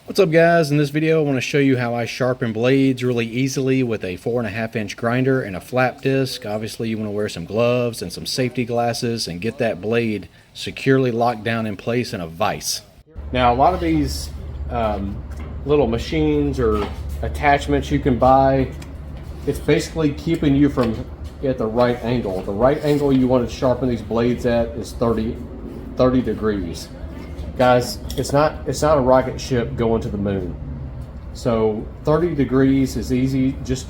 What's up guys? In this video I want to show you how I sharpen blades really easily with a 4.5-inch grinder and a flap disc. Obviously you want to wear some gloves and some safety glasses and get that blade securely locked down in place in a vise. Now a lot of these little machines or attachments you can buy, it's basically keeping you from at the right angle. The right angle you want to sharpen these blades at is 30 degrees. Guys, it's not a rocket ship going to the moon. So 30 degrees is easy. Just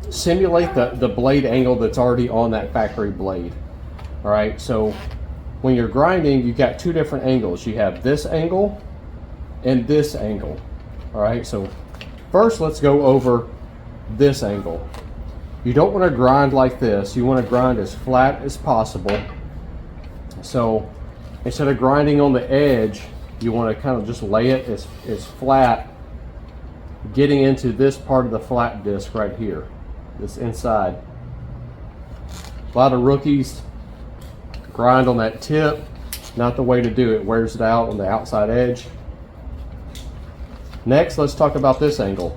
simulate the blade angle that's already on that factory blade. All right, so when you're grinding, you've got two different angles. You have this angle and this angle. All right, so first let's go over this angle. You don't want to grind like this. You want to grind as flat as possible. So instead of grinding on the edge, you want to kind of just lay it as flat, getting into this part of the flap disc right here, this inside. A lot of rookies grind on that tip. Not the way to do it. Wears it out on the outside edge. Next, let's talk about this angle.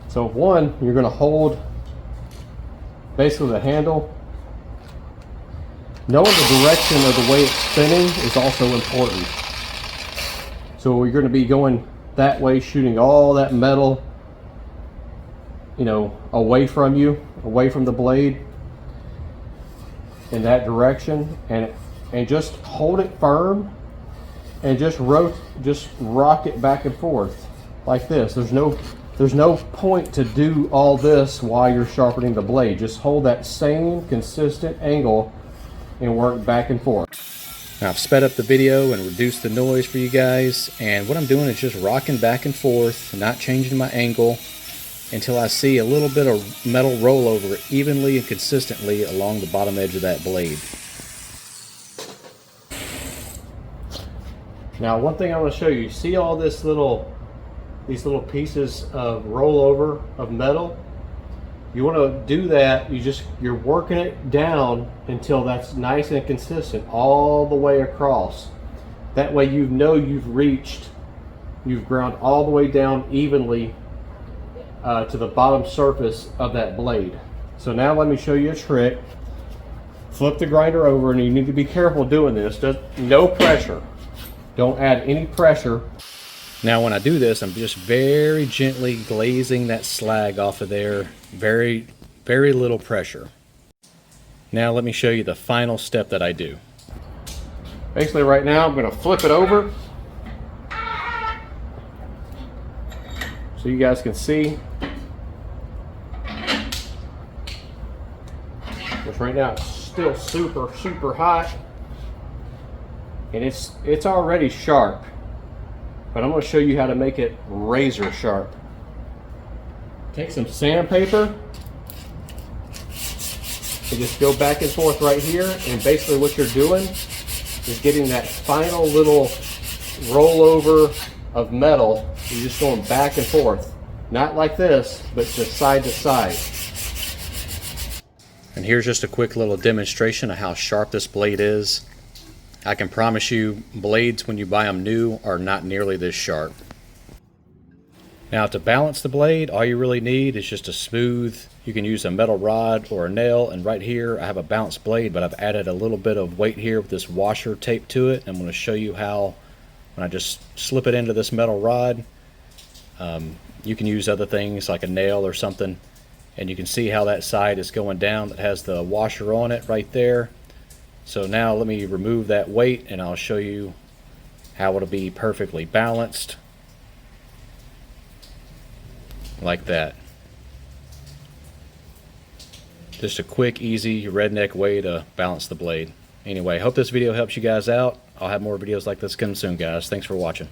So one, you're going to hold basically the handle. Knowing the direction of the way it's spinning is also important. So you're going to be going that way, shooting all that metal, away from you, away from the blade, in that direction, and just hold it firm, and just rock it back and forth like this. There's no point to do all this while you're sharpening the blade. Just hold that same consistent angle and work back and forth. Now I've sped up the video and reduced the noise for you guys, and what I'm doing is just rocking back and forth, not changing my angle until I see a little bit of metal roll over evenly and consistently along the bottom edge of that blade. Now one thing I want to show you, see all these little pieces of rollover of metal? You want to do that, you're working it down until that's nice and consistent all the way across. That way you've ground all the way down evenly to the bottom surface of that blade. So now let me show you a trick. Flip the grinder over, and you need to be careful doing this. No pressure. Don't add any pressure. Now when I do this, I'm just very gently glazing that slag off of there. Very, very little pressure. Now let me show you the final step that I do. Basically right now I'm going to flip it over so you guys can see. Which right now it's still super hot, and it's already sharp. But I'm going to show you how to make it razor sharp. Take some sandpaper and just go back and forth right here, and basically what you're doing is getting that final little rollover of metal. You're just going back and forth. Not like this, but just side to side. And here's just a quick little demonstration of how sharp this blade is. I can promise you, blades when you buy them new are not nearly this sharp. Now to balance the blade, all you really need is just a smooth, you can use a metal rod or a nail, and right here I have a balanced blade, but I've added a little bit of weight here with this washer taped to it. I'm going to show you how, when I just slip it into this metal rod, you can use other things like a nail or something, and you can see how that side is going down. It has the washer on it right there. So now let me remove that weight, and I'll show you how it'll be perfectly balanced. Like that. Just a quick, easy, redneck way to balance the blade. Anyway, hope this video helps you guys out. I'll have more videos like this coming soon, guys. Thanks for watching.